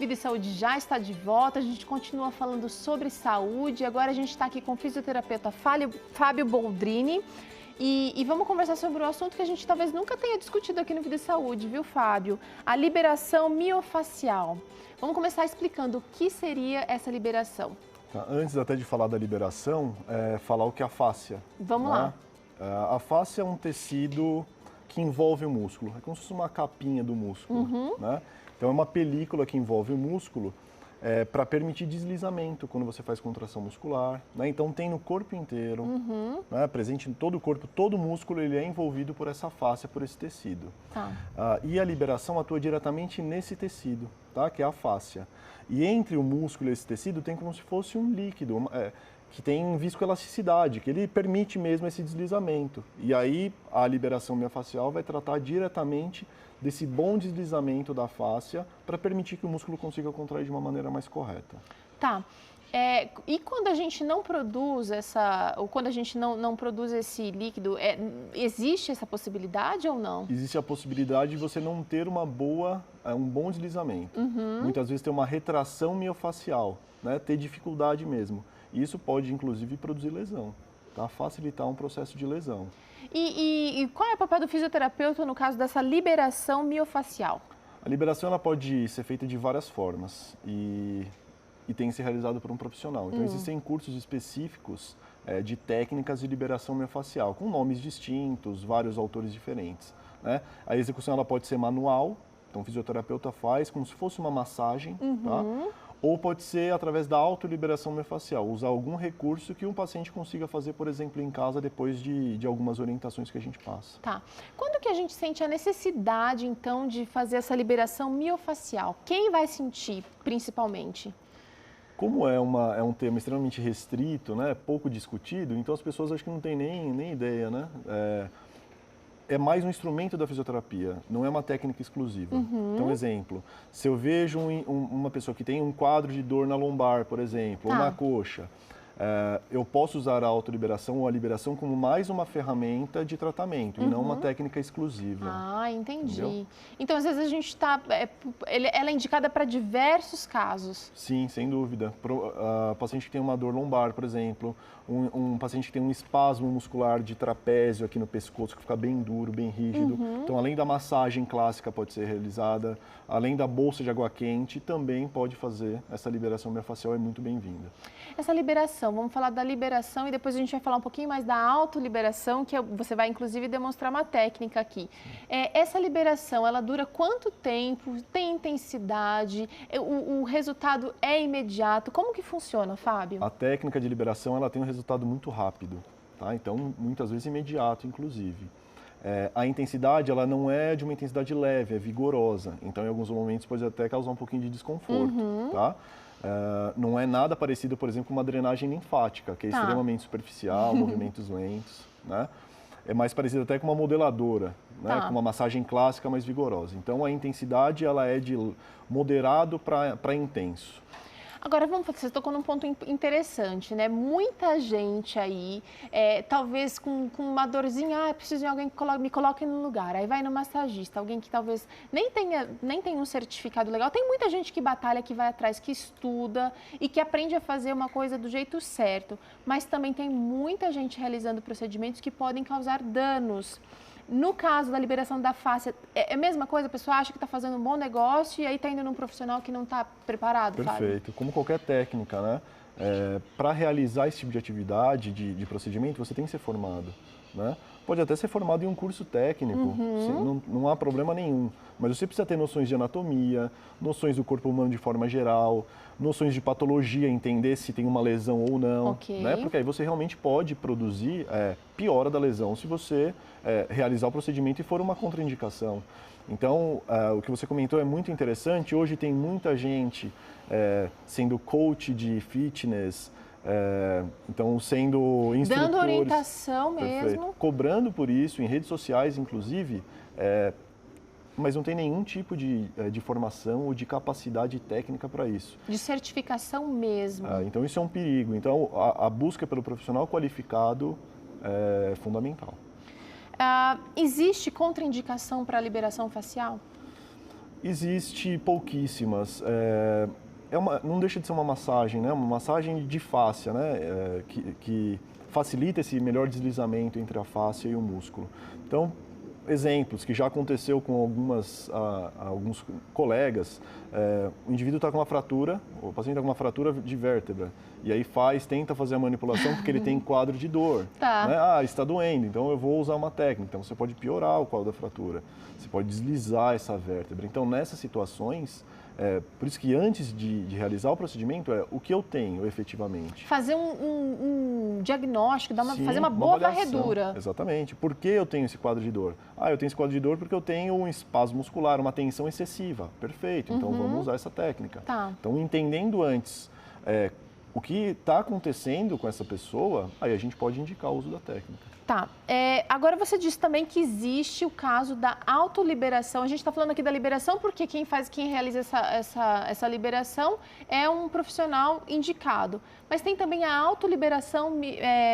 Vida e Saúde já está de volta, a gente continua falando sobre saúde. Agora a gente está aqui com o fisioterapeuta Fábio Boldrini e vamos conversar sobre um assunto que a gente talvez nunca tenha discutido aqui no Vida e Saúde, viu, Fábio? A liberação miofacial. Vamos começar explicando o que seria essa liberação. Antes até de falar da liberação, falar o que é a fáscia. Vamos lá. A fáscia é um tecido que envolve o músculo, é como se fosse uma capinha do músculo, né? Então é uma película que envolve o músculo para permitir deslizamento quando você faz contração muscular, né? Então tem no corpo inteiro, né? Presente em todo o corpo, todo o músculo ele é envolvido por essa fáscia, por esse tecido. Tá. E a liberação atua diretamente nesse tecido, tá? Que é a fáscia. E entre o músculo e esse tecido tem como se fosse um líquido, que tem viscoelasticidade, que ele permite mesmo esse deslizamento. E aí a liberação miofacial vai tratar diretamente desse bom deslizamento da fáscia para permitir que o músculo consiga contrair de uma maneira mais correta. Tá. E quando a gente não produz ou quando a gente não produz esse líquido, existe essa possibilidade ou não? Existe a possibilidade de você não ter um bom deslizamento. Muitas vezes ter uma retração miofacial, né? Ter dificuldade mesmo. E isso pode, inclusive, produzir lesão, tá? Facilitar um processo de lesão. E qual é o papel do fisioterapeuta no caso dessa liberação miofacial? A liberação ela pode ser feita de várias formas e tem que ser realizado por um profissional. Então, existem cursos específicos de técnicas de liberação miofacial, com nomes distintos, vários autores diferentes, né? A execução ela pode ser manual, então o fisioterapeuta faz como se fosse uma massagem, tá? Ou pode ser através da autoliberação miofacial, usar algum recurso que um paciente consiga fazer, por exemplo, em casa, depois de algumas orientações que a gente passa. Tá. Quando que a gente sente a necessidade, então, de fazer essa liberação miofacial? Quem vai sentir, principalmente? Como é um tema extremamente restrito, né, pouco discutido, então as pessoas acho que não têm nem ideia, né? É mais um instrumento da fisioterapia, não é uma técnica exclusiva. Então, exemplo, se eu vejo uma pessoa que tem um quadro de dor na lombar, por exemplo, ou na coxa, eu posso usar a autoliberação ou a liberação como mais uma ferramenta de tratamento e não uma técnica exclusiva. Ah, entendi. Entendeu? Então, às vezes a gente ela é indicada para diversos casos. Sim, sem dúvida. Paciente que tem uma dor lombar, por exemplo, um paciente que tem um espasmo muscular de trapézio aqui no pescoço, que fica bem duro, bem rígido. Então, além da massagem clássica pode ser realizada, além da bolsa de água quente, também pode fazer essa liberação miofacial, é muito bem-vinda. Essa liberação, vamos falar da liberação e depois a gente vai falar um pouquinho mais da autoliberação, que você vai inclusive demonstrar uma técnica aqui. Essa liberação, ela dura quanto tempo? Tem intensidade? O resultado é imediato? Como que funciona, Fábio? A técnica de liberação, ela tem um resultado muito rápido, tá? Então, muitas vezes imediato, inclusive. A intensidade, ela não é de uma intensidade leve, é vigorosa. Então, em alguns momentos, pode até causar um pouquinho de desconforto, tá? Não é nada parecido, por exemplo, com uma drenagem linfática, que é extremamente superficial, movimentos lentos, né? É mais parecido até com uma modeladora, né? Com uma massagem clássica mais vigorosa. Então, a intensidade ela é de moderado para intenso. Agora, você tocou num ponto interessante, né? Muita gente aí, talvez com uma dorzinha, preciso de alguém que me coloque no lugar. Aí vai no massagista, alguém que talvez nem tenha um certificado legal. Tem muita gente que batalha, que vai atrás, que estuda e que aprende a fazer uma coisa do jeito certo. Mas também tem muita gente realizando procedimentos que podem causar danos. No caso da liberação da fáscia, é a mesma coisa? A pessoa acha que está fazendo um bom negócio e aí está indo num profissional que não está preparado, Perfeito. Fábio? Como qualquer técnica, né? Para realizar esse tipo de atividade, de procedimento, você tem que ser formado, né? Pode até ser formado em um curso técnico, não há problema nenhum. Mas você precisa ter noções de anatomia, noções do corpo humano de forma geral, noções de patologia, entender se tem uma lesão ou não, né? Porque aí você realmente pode produzir piora da lesão se você realizar o procedimento e for uma contraindicação. Então, o que você comentou é muito interessante. Hoje tem muita gente sendo coach de fitness, então sendo instrutores. Dando orientação mesmo. Cobrando por isso, em redes sociais inclusive, mas não tem nenhum tipo de formação ou de capacidade técnica para isso. De certificação mesmo. Então isso é um perigo. Então a busca pelo profissional qualificado é fundamental. Existe contraindicação para a liberação facial? Existe pouquíssimas. Não deixa de ser uma massagem, né? Uma massagem de fáscia, né? Que facilita esse melhor deslizamento entre a fáscia e o músculo. Então, exemplos que já aconteceu com alguns colegas, o indivíduo está com uma fratura, o paciente está com uma fratura de vértebra, e aí tenta fazer a manipulação porque ele tem quadro de dor. Tá. Né? Está doendo, então eu vou usar uma técnica. Então você pode piorar o quadro da fratura, você pode deslizar essa vértebra. Então nessas situações, por isso que antes de realizar o procedimento, o que eu tenho efetivamente. Fazer um diagnóstico, Sim, fazer uma boa avaliação. varredura. Exatamente. Por que eu tenho esse quadro de dor? Eu tenho esse quadro de dor porque eu tenho um espasmo muscular, uma tensão excessiva. Perfeito, então vamos usar essa técnica. Tá. Então, entendendo antes o que está acontecendo com essa pessoa, aí a gente pode indicar o uso da técnica. Tá. Agora você disse também que existe o caso da autoliberação. A gente está falando aqui da liberação porque quem realiza essa liberação é um profissional indicado. Mas tem também a autoliberação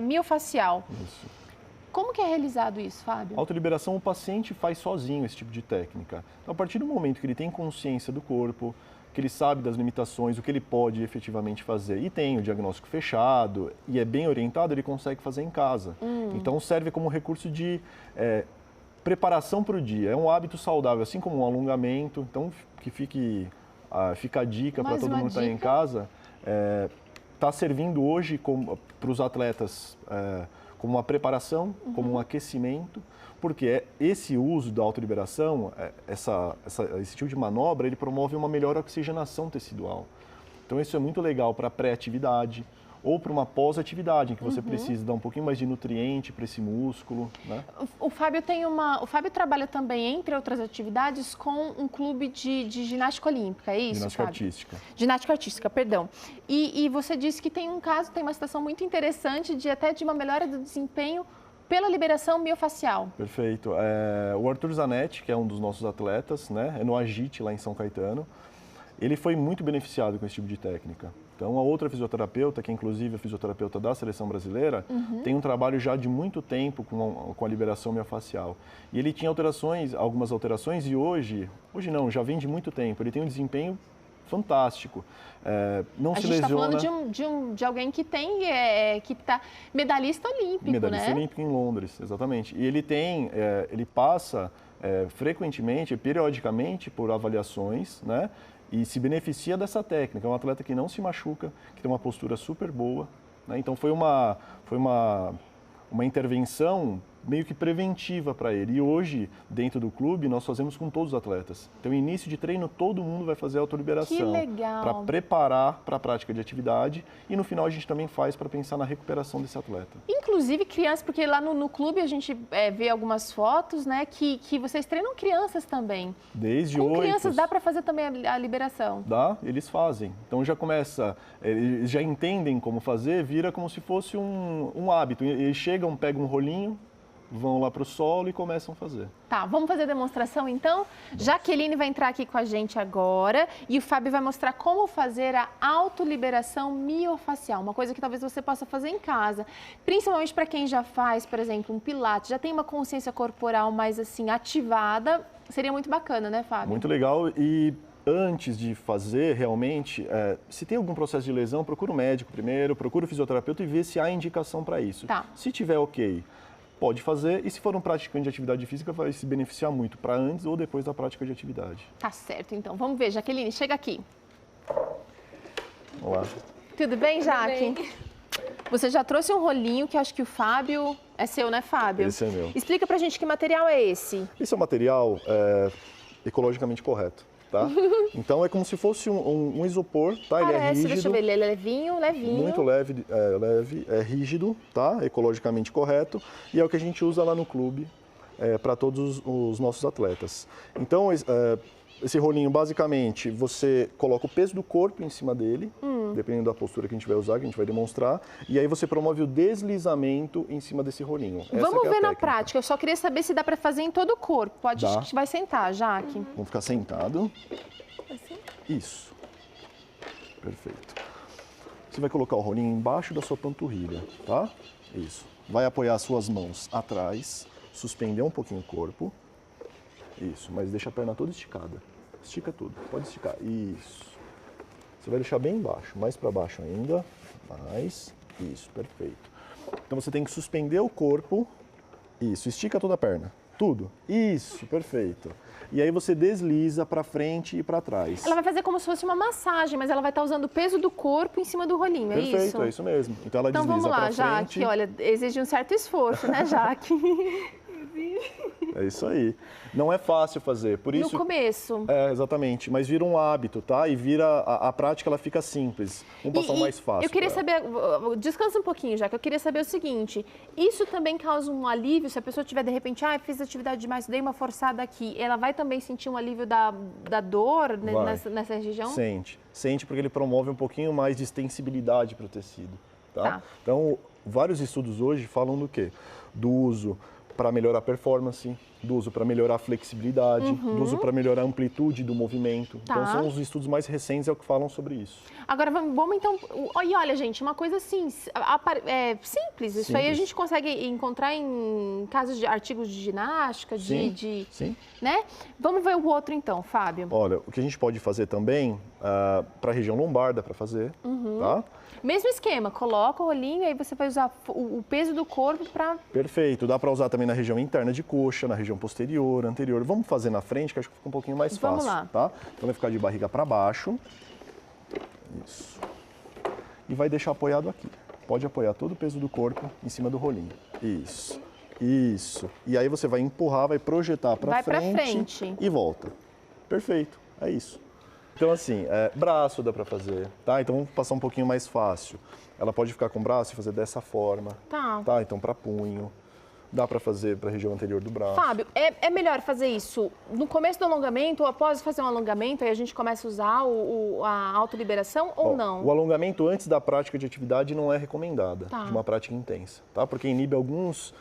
miofacial. Isso. Como que é realizado isso, Fábio? A autoliberação, o paciente faz sozinho esse tipo de técnica. Então, a partir do momento que ele tem consciência do corpo, que ele sabe das limitações, o que ele pode efetivamente fazer e tem o diagnóstico fechado e é bem orientado, ele consegue fazer em casa. Então serve como recurso de preparação para o dia. É um hábito saudável, assim como um alongamento. Então que fica a dica para todo mundo que está em casa. Está servindo hoje para os atletas como uma preparação, como um aquecimento, porque esse uso da autoliberação, esse tipo de manobra, ele promove uma melhor oxigenação tecidual. Então isso é muito legal para pré-atividade ou para uma pós-atividade, em que você precisa dar um pouquinho mais de nutriente para esse músculo. Né? O Fábio trabalha também, entre outras atividades, com um clube de ginástica olímpica, é isso, Ginástica Fábio? artística. Ginástica artística, perdão. E você disse que tem uma situação muito interessante até de uma melhora do desempenho pela liberação miofacial. Perfeito. O Arthur Zanetti, que é um dos nossos atletas, né, no Agite, lá em São Caetano, ele foi muito beneficiado com esse tipo de técnica. Então, a outra fisioterapeuta, que é inclusive a fisioterapeuta da seleção brasileira, tem um trabalho já de muito tempo com a liberação miofacial. E ele tinha algumas alterações, e hoje não, já vem de muito tempo. Ele tem um desempenho fantástico. Não se lesiona. A gente está falando de alguém que está medalhista olímpico, medalhista né? olímpico em Londres, exatamente. E ele passa frequentemente, periodicamente, por avaliações, né? E se beneficia dessa técnica. É um atleta que não se machuca, que tem uma postura super boa, né? Então foi uma intervenção meio que preventiva para ele. E hoje, dentro do clube, nós fazemos com todos os atletas. Então, início de treino, todo mundo vai fazer autoliberação. Que legal! Para preparar para a prática de atividade. E no final, a gente também faz para pensar na recuperação desse atleta. Inclusive crianças, porque lá no clube a gente vê algumas fotos, né, que vocês treinam crianças também. Desde com 8. Crianças dá para fazer também a liberação? Dá, eles fazem. Então já começa, eles já entendem como fazer, vira como se fosse um hábito. Eles chegam, pegam um rolinho, vão lá para o solo e começam a fazer. Tá, vamos fazer a demonstração então? Jaqueline vai entrar aqui com a gente agora e o Fábio vai mostrar como fazer a autoliberação miofacial, uma coisa que talvez você possa fazer em casa, principalmente para quem já faz, por exemplo, um pilates, já tem uma consciência corporal mais assim ativada, seria muito bacana, né, Fábio? Muito legal. E antes de fazer, realmente, se tem algum processo de lesão, procura o médico primeiro, procura o fisioterapeuta e vê se há indicação para isso. Tá. Se tiver ok, pode fazer, e se for um praticante de atividade física, vai se beneficiar muito para antes ou depois da prática de atividade. Tá certo, então. Vamos ver, Jaqueline, chega aqui. Olá. Tudo bem, Jaque? Tudo bem. Você já trouxe um rolinho que acho que o Fábio... É seu, né, Fábio? Esse é meu. Explica pra gente que material é esse. Esse é um material ecologicamente correto. Tá? Então é como se fosse um isopor, tá? Parece, ele é rígido. deixa eu ver, ele é levinho. Muito leve, é rígido, tá? Ecologicamente correto. E é o que a gente usa lá no clube para todos os nossos atletas. Então, esse rolinho, basicamente, você coloca o peso do corpo em cima dele, dependendo da postura que a gente vai usar, que a gente vai demonstrar, e aí você promove o deslizamento em cima desse rolinho. Vamos ver na prática, eu só queria saber se dá para fazer em todo o corpo. Pode, Dá. vai sentar, Jaque. Vamos ficar sentado. Assim? Isso. Perfeito. Você vai colocar o rolinho embaixo da sua panturrilha, tá? Isso. Vai apoiar as suas mãos atrás, suspender um pouquinho o corpo. Isso, mas deixa a perna toda esticada. estica tudo, pode esticar, isso. Você vai deixar bem embaixo, mais para baixo ainda, mais, isso, perfeito. Então você tem que suspender o corpo, isso, estica toda a perna, tudo, isso, perfeito. E aí você desliza para frente e para trás. Ela vai fazer como se fosse uma massagem, mas ela vai estar usando o peso do corpo em cima do rolinho, é isso? Perfeito, é isso mesmo. Então ela desliza vamos lá, para frente. Jaque, olha, exige um certo esforço, né, Jaque? É isso aí. Não é fácil fazer, por isso... No começo. É, exatamente, mas vira um hábito, tá? E vira, a prática ela fica simples, vamos passar o mais fácil. Eu queria saber, descansa um pouquinho, Jaque, eu queria saber o seguinte, isso também causa um alívio, se a pessoa tiver de repente, fiz atividade demais, dei uma forçada aqui, ela vai também sentir um alívio da dor nessa região? Sente porque ele promove um pouquinho mais de extensibilidade para o tecido, tá? Então, vários estudos hoje falam do quê? Do uso para melhorar a performance, do uso para melhorar a flexibilidade, do uso para melhorar a amplitude do movimento. Então, são os estudos mais recentes que falam sobre isso. Agora, vamos então... E olha, gente, uma coisa assim, simples. Isso aí a gente consegue encontrar em casos de artigos de ginástica, Sim. Né? Vamos ver o outro então, Fábio. Olha, o que a gente pode fazer também, para a região lombar dá para fazer, tá? Mesmo esquema, coloca o rolinho e aí você vai usar o peso do corpo para... Perfeito, dá para usar também na região interna de coxa, na região posterior, anterior. Vamos fazer na frente, que acho que fica um pouquinho mais fácil. Vamos lá. Tá? Então vai ficar de barriga para baixo. Isso. E vai deixar apoiado aqui. Pode apoiar todo o peso do corpo em cima do rolinho. Isso. Isso. E aí você vai empurrar, vai projetar para frente e volta. Perfeito, é isso. Então, assim, braço dá para fazer, tá? Então, vamos passar um pouquinho mais fácil. Ela pode ficar com o braço e fazer dessa forma, tá? Então, para punho. Dá para fazer para a região anterior do braço. Fábio, é melhor fazer isso no começo do alongamento ou após fazer um alongamento, aí a gente começa a usar a autoliberação ou não? O alongamento antes da prática de atividade não é recomendada, de uma prática intensa, tá? Porque inibe alguns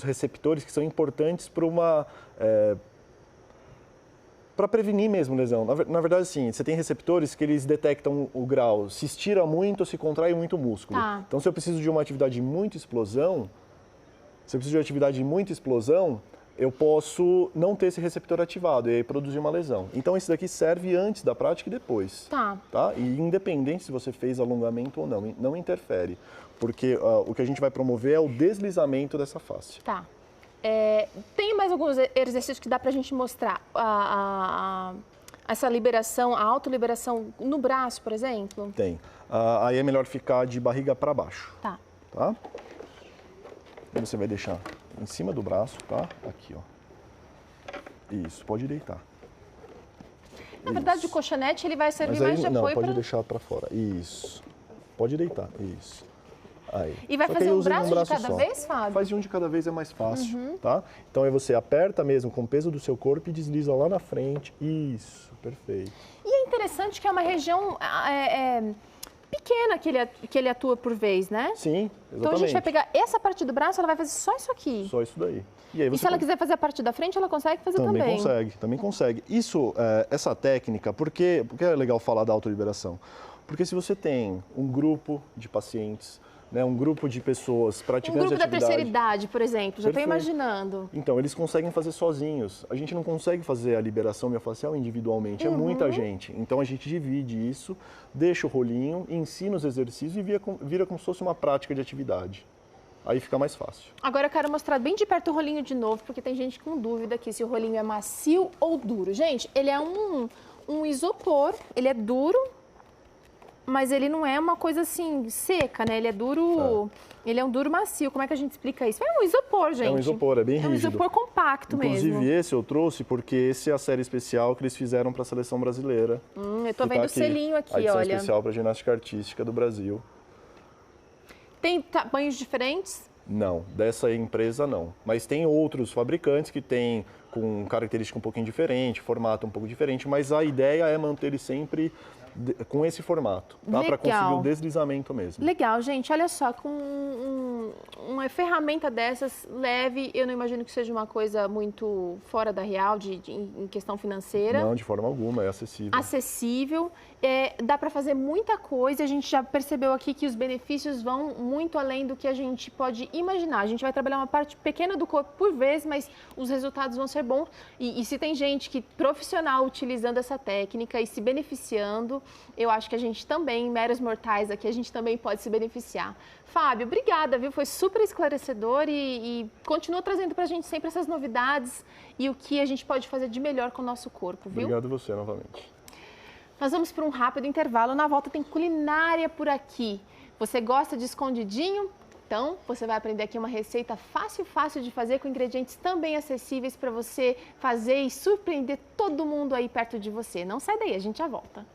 receptores que são importantes para para prevenir mesmo lesão. Na verdade, sim, você tem receptores que eles detectam o grau, se estira muito ou se contrai muito o músculo. Então, se eu preciso de uma atividade de muita explosão, eu posso não ter esse receptor ativado e aí produzir uma lesão. Então, esse daqui serve antes da prática e depois. Tá? E independente se você fez alongamento ou não, não interfere. Porque o que a gente vai promover é o deslizamento dessa face. Tem mais alguns exercícios que dá pra gente mostrar essa liberação, a autoliberação no braço, por exemplo? Tem. Aí é melhor ficar de barriga para baixo. Tá? Você vai deixar em cima do braço, tá? Aqui, ó. Isso, pode deitar. Na verdade, o colchonete ele vai servir mais de apoio pode deixar para fora. Isso. Pode deitar. Isso. Aí. E vai fazer um braço de cada vez, Fábio? Faz de um de cada vez, é mais fácil, tá? Então aí você aperta mesmo com o peso do seu corpo e desliza lá na frente. Isso, perfeito. E é interessante que é uma região pequena que ele atua por vez, né? Sim, exatamente. Então a gente vai pegar essa parte do braço, ela vai fazer só isso aqui. Só isso daí. E se ela quiser fazer a parte da frente, ela consegue fazer também? Também consegue. Isso, essa técnica, por que é legal falar da autoliberação? Porque se você tem um grupo de pacientes, né, um grupo de pessoas praticantes de atividade... Um grupo da terceira idade, por exemplo, já estou imaginando. Então, eles conseguem fazer sozinhos. A gente não consegue fazer a liberação miofascial individualmente, é muita gente. Então, a gente divide isso, deixa o rolinho, ensina os exercícios e vira como se fosse uma prática de atividade. Aí fica mais fácil. Agora eu quero mostrar bem de perto o rolinho de novo, porque tem gente com dúvida aqui se o rolinho é macio ou duro. Gente, ele é um isopor, ele é duro, mas ele não é uma coisa assim, seca, né? Ele é duro, ele é um duro macio. Como é que a gente explica isso? É um isopor, gente. É um isopor, é bem rígido. É um isopor compacto mesmo. Inclusive esse eu trouxe porque esse é a série especial que eles fizeram para a seleção brasileira. Eu tô vendo o selinho aqui, olha. A edição especial para ginástica artística do Brasil. Tem tamanhos diferentes? Não, dessa empresa não. Mas tem outros fabricantes que têm com característica um pouquinho diferente, formato um pouco diferente, mas a ideia é manter ele sempre com esse formato, tá? Para conseguir o deslizamento mesmo. Legal, gente. Olha só, com uma ferramenta dessas leve, eu não imagino que seja uma coisa muito fora da real em questão financeira. Não, de forma alguma, é acessível. Acessível, dá para fazer muita coisa. A gente já percebeu aqui que os benefícios vão muito além do que a gente pode imaginar. A gente vai trabalhar uma parte pequena do corpo por vez, mas os resultados vão ser bons. E se tem gente profissional utilizando essa técnica e se beneficiando, eu acho que a gente também, meros mortais aqui, a gente também pode se beneficiar. Fábio, obrigada, viu? Foi super esclarecedor e continua trazendo pra gente sempre essas novidades e o que a gente pode fazer de melhor com o nosso corpo, viu? Obrigado você novamente. Nós vamos para um rápido intervalo. Na volta tem culinária por aqui. Você gosta de escondidinho? Então, você vai aprender aqui uma receita fácil de fazer, com ingredientes também acessíveis para você fazer e surpreender todo mundo aí perto de você. Não sai daí, a gente já volta.